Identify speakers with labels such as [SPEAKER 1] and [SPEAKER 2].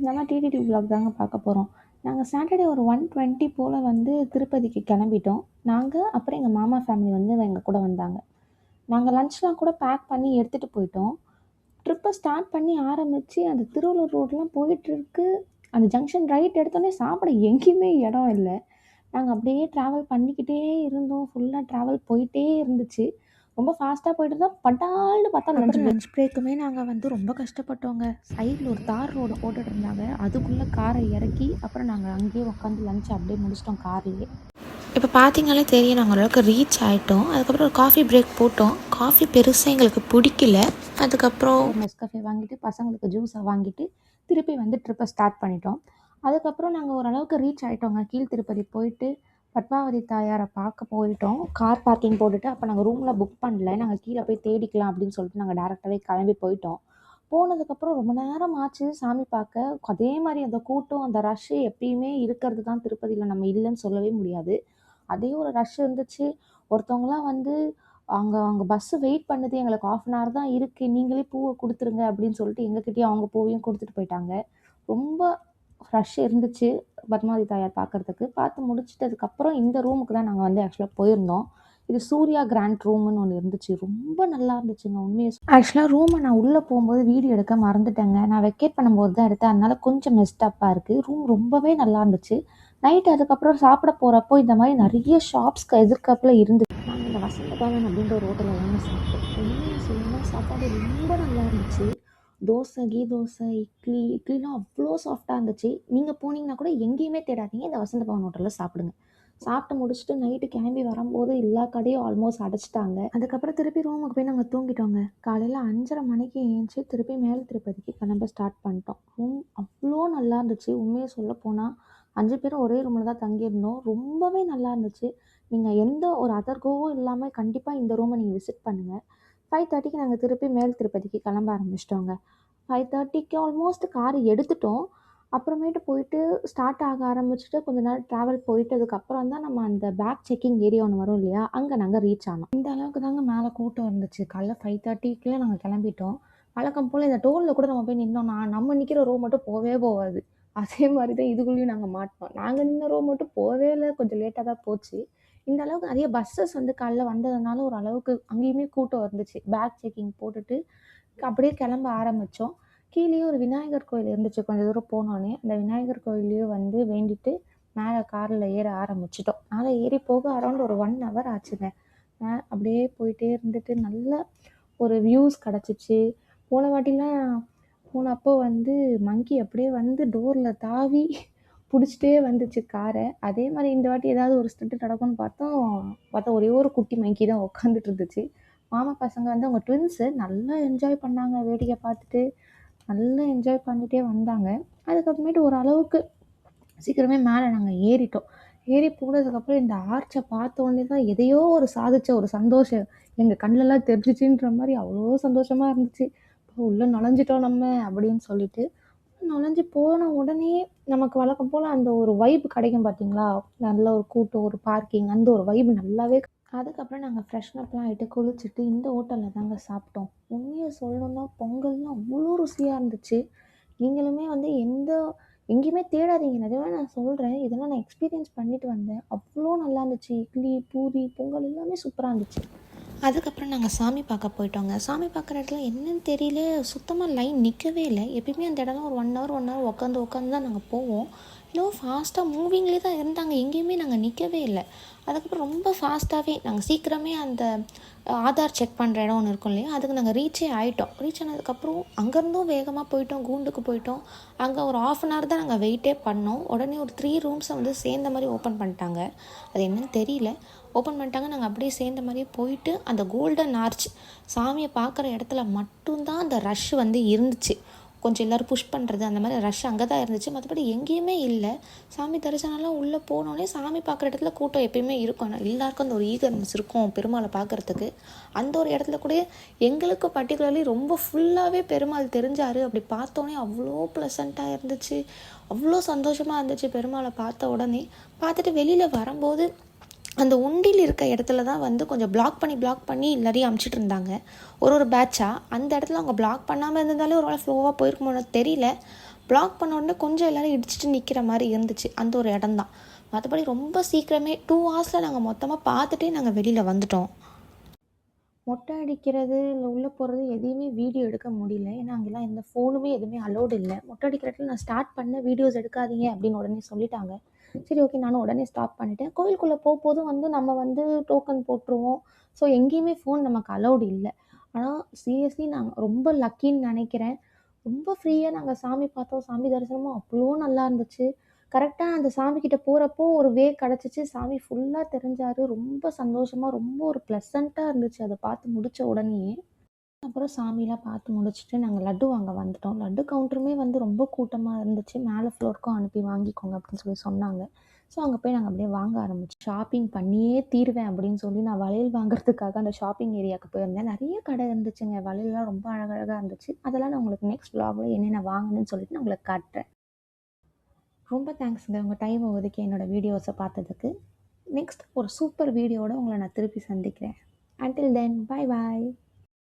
[SPEAKER 1] நம்ம TTD vlog தாங்க பார்க்க போகிறோம். நாங்கள் சாட்டர்டே ஒரு 1:20 போல் வந்து திருப்பதிக்கு கிளம்பிட்டோம். நாங்கள் அப்புறம் எங்கள் மாமா ஃபேமிலி வந்து எங்கள் கூட வந்தாங்க. நாங்கள் லஞ்ச்லாம் கூட பேக் பண்ணி எடுத்துகிட்டு போயிட்டோம். ட்ரிப்பை ஸ்டார்ட் பண்ணி ஆரம்பித்து அந்த திருவள்ளூர் ரோடெலாம் போயிட்டுருக்கு. அந்த ஜங்ஷன் ரைட் எடுத்தோடனே சாப்பிட எங்கேயுமே இடம் இல்லை. நாங்கள் அப்படியே ட்ராவல் பண்ணிக்கிட்டே இருந்தோம். ஃபுல்லாக ட்ராவல் போயிட்டே இருந்துச்சு. ரொம்ப ஃபாஸ்ட்டாக போயிட்டு இருந்தால் பட்டால்னு பார்த்தா லஞ்ச் பிரேக்குமே நாங்கள் வந்து ரொம்ப கஷ்டப்பட்டோங்க. சைடில் ஒரு தார் ரோடு போட்டுட்டு இருந்தாங்க. அதுக்குள்ளே காரை இறக்கி அப்புறம் நாங்கள் அங்கேயே உட்காந்து லஞ்ச் அப்படியே முடிச்சிட்டோம் கார்லேயே. இப்போ பார்த்தீங்கனாலே தெரியும் நாங்கள் ஓரளவுக்கு ரீச் ஆகிட்டோம். அதுக்கப்புறம் ஒரு காஃபி பிரேக் போட்டோம். காஃபி பெருசாக எங்களுக்கு பிடிக்கல. அதுக்கப்புறம் நெஸ்கஃபே வாங்கிட்டு பசங்களுக்கு ஜூஸை வாங்கிட்டு திருப்பி வந்து ட்ரிப்பை ஸ்டார்ட் பண்ணிட்டோம். அதுக்கப்புறம் நாங்கள் ஓரளவுக்கு ரீச் ஆகிட்டோங்க. கீழ் திருப்பதி போயிட்டு பத்மாவதி தாயாரை பார்க்க போயிட்டோம். கார் பார்க்கிங் போட்டுட்டு அப்போ நாங்கள் ரூமில் புக் பண்ணல. நாங்கள் கீழே போய் தேடிக்கலாம் அப்படின்னு சொல்லிட்டு நாங்கள் டேரெக்டாகவே கிளம்பி போயிட்டோம். போனதுக்கப்புறம் ரொம்ப நேரம் ஆச்சு சாமி பார்க்க. அதே மாதிரி அந்த கூட்டம் அந்த ரஷ்ஷு எப்பயுமே இருக்கிறது தான் திருப்பதியில், நம்ம இல்லைன்னு சொல்லவே முடியாது. அதே ஒரு ரஷ் இருந்துச்சு. ஒருத்தவங்களாம் வந்து அங்கே பஸ்ஸு வெயிட் பண்ணுது, எங்களுக்கு 1/2 hour தான் இருக்குது, நீங்களே பூவை கொடுத்துருங்க அப்படின்னு சொல்லிட்டு எங்ககிட்டயும் அவங்க பூவையும் கொடுத்துட்டு போயிட்டாங்க. ரொம்ப ரஷ் இருந்துச்சு பத்மாவதி தாயார் பார்க்குறதுக்கு. பார்த்து முடிச்சிட்டதுக்கப்புறம் இந்த ரூமுக்கு தான் நாங்கள் வந்து ஆக்சுவலாக போயிருந்தோம். இது சூர்யா கிராண்ட் ரூம்னு ஒன்று இருந்துச்சு. ரொம்ப நல்லா இருந்துச்சுங்க உண்மையை. ஆக்சுவலாக ரூமை நான் உள்ளே போகும்போது வீடியோ எடுக்க மறந்துட்டேங்க. நான் வெக்கேட் பண்ணும்போது தான் எடுத்தேன். அதனால கொஞ்சம் மெஸ்டப்பாக இருக்குது. ரூம் ரொம்பவே நல்லா இருந்துச்சு. நைட் அதுக்கப்புறம் சாப்பிட போகிறப்போ இந்த மாதிரி நிறைய ஷாப்ஸ்க்கு எதிர்க்காப்பில் இருந்துச்சு. நாங்கள் இந்த வசந்த பவன் அப்படின்ற ஒரு ஹோட்டலில் தாங்க சாப்பிட்டோம். உண்மையாக சொல்லணும்னா சாப்பாடு ரொம்ப நல்லா இருந்துச்சு. தோசை, கீ தோசை, இட்லிலாம் அவ்வளோ சாஃப்டாக இருந்துச்சு. நீங்கள் போனீங்கன்னா கூட எங்கேயுமே தேடாதீங்க, இந்த வசந்த பவன் ஹோட்டலில் சாப்பிடுங்க. சாப்பிட்டு முடிச்சுட்டு நைட்டு கிளம்பி வரும்போது எல்லா கடையும் ஆல்மோஸ்ட் அடைச்சிட்டாங்க. அதுக்கப்புறம் திருப்பி ரூமுக்கு போய் நாங்கள் தூங்கிட்டோங்க. காலையில் 5:30 மணிக்கு ஏஞ்சி திருப்பி மேல் திருப்பதிக்கு கிளம்ப ஸ்டார்ட் பண்ணிட்டோம். ரூம் அவ்வளோ நல்லா இருந்துச்சு. உண்மையை சொல்ல போனால் 5 பேரும் ஒரே ரூமில் தான் தங்கியிருந்தோம். ரொம்பவே நல்லா இருந்துச்சு. நீங்கள் எந்த ஒரு அதர்கோவும் இல்லாமல் கண்டிப்பாக இந்த ரூமை நீங்கள் விசிட் பண்ணுங்கள். 5:30க்கு நாங்கள் திருப்பி மேல் திருப்பதிக்கு கிளம்ப ஆரம்பிச்சிட்டோங்க. 5:30க்கு ஆல்மோஸ்ட் கார் எடுத்துட்டோம். அப்புறமேட்டு போயிட்டு ஸ்டார்ட் ஆக ஆரம்பிச்சுட்டு கொஞ்ச நேரம் ட்ராவல் போயிட்டதுக்கப்புறம் தான் நம்ம அந்த பேக் செக்கிங் ஏரியா ஒன்று வரும் இல்லையா, அங்கே நாங்கள் ரீச் ஆனோம். இந்த அளவுக்கு தாங்க மேலே கூட்டம் இருந்துச்சு. காலைல 5:30க்குள்ளே நாங்கள் கிளம்பிட்டோம். வழக்கம் போல் இந்த டோலில் கூட நம்ம போய் நின்னோம்னா நம்ம நிற்கிற ரோ மட்டும் போகாது. அதே மாதிரி தான் இதுக்குள்ளேயும் நாங்கள் மாட்டோம். நாங்கள் நின்ன ரோ மட்டும் போகவே இல்லை, கொஞ்சம் லேட்டாக தான் போச்சு. இந்த அளவுக்கு நிறைய பஸ்ஸஸ் வந்து காலைல வந்ததுனால ஒரு அளவுக்கு அங்கேயுமே கூட்டம் இருந்துச்சு. பேக் செக்கிங் போட்டுட்டு அப்படியே கிளம்ப ஆரம்பித்தோம். கீழேயே ஒரு விநாயகர் கோயில் இருந்துச்சு. கொஞ்சம் தூரம் போனோடனே அந்த விநாயகர் கோயிலையும் வந்து வேண்டிட்டு மேலே காரில் ஏற ஆரம்பிச்சிட்டோம். மேலே ஏறி போக அரௌண்ட் ஒரு 1 hour ஆச்சுங்க. அப்படியே போயிட்டே இருந்துட்டு நல்ல ஒரு வியூஸ் கிடச்சிச்சு. போன வாட்டிலாம் போனப்போ வந்து மங்கி அப்படியே வந்து டோரில் தாவி பிடிச்சிட்டே வந்துச்சு காரை. அதே மாதிரி இந்த வாட்டி ஏதாவது ஒரு ஸ்டண்ட் நடக்கும்னு பார்த்தா ஒரே ஒரு குட்டி மங்கி தான் உட்காந்துட்டு இருந்துச்சு. மாமா பசங்க வந்து அவங்க ட்வின்ஸு நல்லா என்ஜாய் பண்ணாங்க. வேடிக்கை பார்த்துட்டு நல்லா என்ஜாய் பண்ணிகிட்டே வந்தாங்க. அதுக்கப்புறமேட்டு ஓரளவுக்கு சீக்கிரமே மேலே நாங்கள் ஏறிட்டோம். ஏறி போனதுக்கப்புறம் இந்த ஆர்ச்சை பார்த்தோன்னே தான் எதையோ ஒரு சாதித்த ஒரு சந்தோஷம் எங்கள் கண்ணிலலாம் தெரிஞ்சிச்சுன்ற மாதிரி அவ்வளோ சந்தோஷமாக இருந்துச்சு. உள்ளே நுழைஞ்சிட்டோம் நம்ம அப்படின்னு சொல்லிட்டு. நுழைஞ்சு போன உடனே நமக்கு வழக்கம் போல் அந்த ஒரு வைப் கிடைக்கும் பார்த்தீங்களா, நல்ல ஒரு கூட்டம், ஒரு பார்க்கிங், அந்த ஒரு வைப் நல்லாவே. அதுக்கப்புறம் நாங்கள் ஃப்ரெஷ்னப்லாம் ஆகிட்டு குளிச்சுட்டு இந்த ஹோட்டலில் தாங்க சாப்பிட்டோம். உண்மையை சொல்லணுன்னா பொங்கல்லாம் அவ்வளோ ருசியாக இருந்துச்சு. நீங்களுமே வந்து எங்கேயுமே தேடாதீங்க, நிஜமாக நான் சொல்கிறேன். இதெல்லாம் நான் எக்ஸ்பீரியன்ஸ் பண்ணிட்டு வந்தேன். அவ்வளோ நல்லா இருந்துச்சு. இட்லி, பூரி, பொங்கல் எல்லாமே சூப்பராக இருந்துச்சு. அதுக்கப்புறம் நாங்கள் சாமி பார்க்க போயிட்டோங்க. சாமி பார்க்குற இடத்துல என்னன்னு தெரியல, சுத்தமாக லைன் நிற்கவே இல்லை. எப்பயுமே அந்த இடம்லாம் ஒரு 1 hour உட்காந்து தான் நாங்கள் போவோம். இன்னும் ஃபாஸ்ட்டாக மூவிங்லேயே தான் இருந்தாங்க. எங்கேயுமே நாங்கள் நிற்கவே இல்லை. அதுக்கப்புறம் ரொம்ப ஃபாஸ்ட்டாகவே நாங்கள் சீக்கிரமே அந்த ஆதார் செக் பண்ணுற இடம் ஒன்று இருக்கும் இல்லையா, அதுக்கு நாங்கள் ரீச் ஆனதுக்கப்புறம் அங்கேருந்தும் வேகமாக போயிட்டோம். கூண்டுக்கு போயிட்டோம். அங்கே ஒரு 1/2 hour தான் நாங்கள் வெயிட்டே பண்ணோம். உடனே ஒரு 3 rooms வந்து சேர்ந்த மாதிரி ஓப்பன் பண்ணிட்டாங்க. அது என்னன்னு தெரியல, ஓப்பன் பண்ணிட்டாங்க. நாங்கள் அப்படியே சேர்ந்த மாதிரியே போயிட்டு அந்த கோல்டன் ஆர்ச் சாமியை பார்க்குற இடத்துல மட்டும்தான் அந்த ரஷ் வந்து இருந்துச்சு. கொஞ்சம் எல்லோரும் புஷ் பண்ணுறது அந்த மாதிரி ரஷ் அங்கே தான் இருந்துச்சு. மற்றபடி எங்கேயுமே இல்லை. சாமி தரிசனம்லாம் உள்ளே போனோடனே சாமி பார்க்குற இடத்துல கூட்டம் எப்பயுமே இருக்கும். ஆனால் எல்லாருக்கும் அந்த ஒரு ஈகர்னஸ் இருக்கும் பெருமாளை பார்க்குறதுக்கு. அந்த ஒரு இடத்துல கூட எங்களுக்கு பர்டிகுலர்லி ரொம்ப ஃபுல்லாகவே பெருமாள் தெரிஞ்சார். அப்படி பார்த்தோன்னே அவ்வளோ ப்ளசண்ட்டாக இருந்துச்சு, அவ்வளோ சந்தோஷமாக இருந்துச்சு. பெருமாளை பார்த்த உடனே பார்த்துட்டு வெளியில் வரும்போது அந்த உண்டில் இருக்க இடத்துல தான் வந்து கொஞ்சம் பிளாக் பண்ணி எல்லாரையும் அமுச்சிட்டு இருந்தாங்க ஒரு பேட்சாக. அந்த இடத்துல அவங்க பிளாக் பண்ணாமல் இருந்ததாலே ஒரு வேளை ஃப்ளோவாக போயிருக்குமோன்னு தெரியல. பிளாக் பண்ண உடனே கொஞ்சம் எல்லோரும் இடிச்சிட்டு நிற்கிற மாதிரி இருந்துச்சு அந்த ஒரு இடம் தான். மற்றபடி ரொம்ப சீக்கிரமே 2 ஹவர்ஸில் நாங்கள் மொத்தமாக பார்த்துட்டே நாங்கள் வெளியில் வந்துட்டோம். மொட்டை அடிக்கிறது இல்லை உள்ளே போகிறது எதையுமே வீடியோ எடுக்க முடியல. ஏன்னா அங்கெல்லாம் எந்த ஃபோனுமே எதுவுமே அலோடு இல்லை. மொட்டை அடிக்கிற இடத்துல நான் ஸ்டார்ட் பண்ண வீடியோஸ் எடுக்காதீங்க அப்படின்னு உடனே சொல்லிட்டாங்க. சரி ஓகே, நானும் உடனே ஸ்டாப் பண்ணிட்டேன். கோயிலுக்குள்ளே போகும்போதும் வந்து நம்ம வந்து டோக்கன் போட்டுருவோம். ஸோ எங்கேயுமே ஃபோன் நமக்கு அலோடு இல்லை. ஆனால் சீரியஸ்லி நாங்கள் ரொம்ப லக்கின்னு நினைக்கிறேன். ரொம்ப ஃப்ரீயாக நாங்கள் சாமி பார்த்தோம். சாமி தரிசனமும் அவ்வளோ நல்லா இருந்துச்சு. கரெக்டாக அந்த சாமிக்கிட்ட போகிறப்போ ஒரு வே கிடச்சிச்சு. சாமி ஃபுல்லாக தெரிஞ்சார். ரொம்ப சந்தோஷமாக ரொம்ப ஒரு ப்ளசண்ட்டாக இருந்துச்சு அதை பார்த்து முடித்த உடனேயே. அப்புறம் சாமிலாம் பார்த்து முடிச்சுட்டு நாங்கள் லட்டு வாங்க வந்துட்டோம். லட்டு கவுண்டருமே வந்து ரொம்ப கூட்டமாக இருந்துச்சு. மேலே ஃப்ளோருக்கும் அனுப்பி வாங்கிக்கோங்க அப்படின்னு சொல்லி சொன்னாங்க. ஸோ அங்கே போய் நாங்கள் அப்படியே வாங்க ஆரம்பிச்சோம். ஷாப்பிங் பண்ணியே தீருவேன் அப்படின்னு சொல்லி நான் வளையல் வாங்குறதுக்காக அந்த ஷாப்பிங் ஏரியாவுக்கு போயிருந்தேன். நிறைய கடை இருந்துச்சுங்க. வளையல்லாம் ரொம்ப அழகழகாக இருந்துச்சு. அதெல்லாம் நான் உங்களுக்கு நெக்ஸ்ட் vlogல என்னென்ன வாங்கினேன்னு சொல்லிட்டு நான் உங்களுக்கு காட்டுறேன். ரொம்ப தேங்க்ஸுங்க உங்கள் டைமை ஒதுக்கி என்னோடய வீடியோஸை பார்த்ததுக்கு. நெக்ஸ்ட் ஒரு சூப்பர் வீடியோவோட உங்களை நான் திருப்பி சந்திக்கிறேன். Until then, bye bye.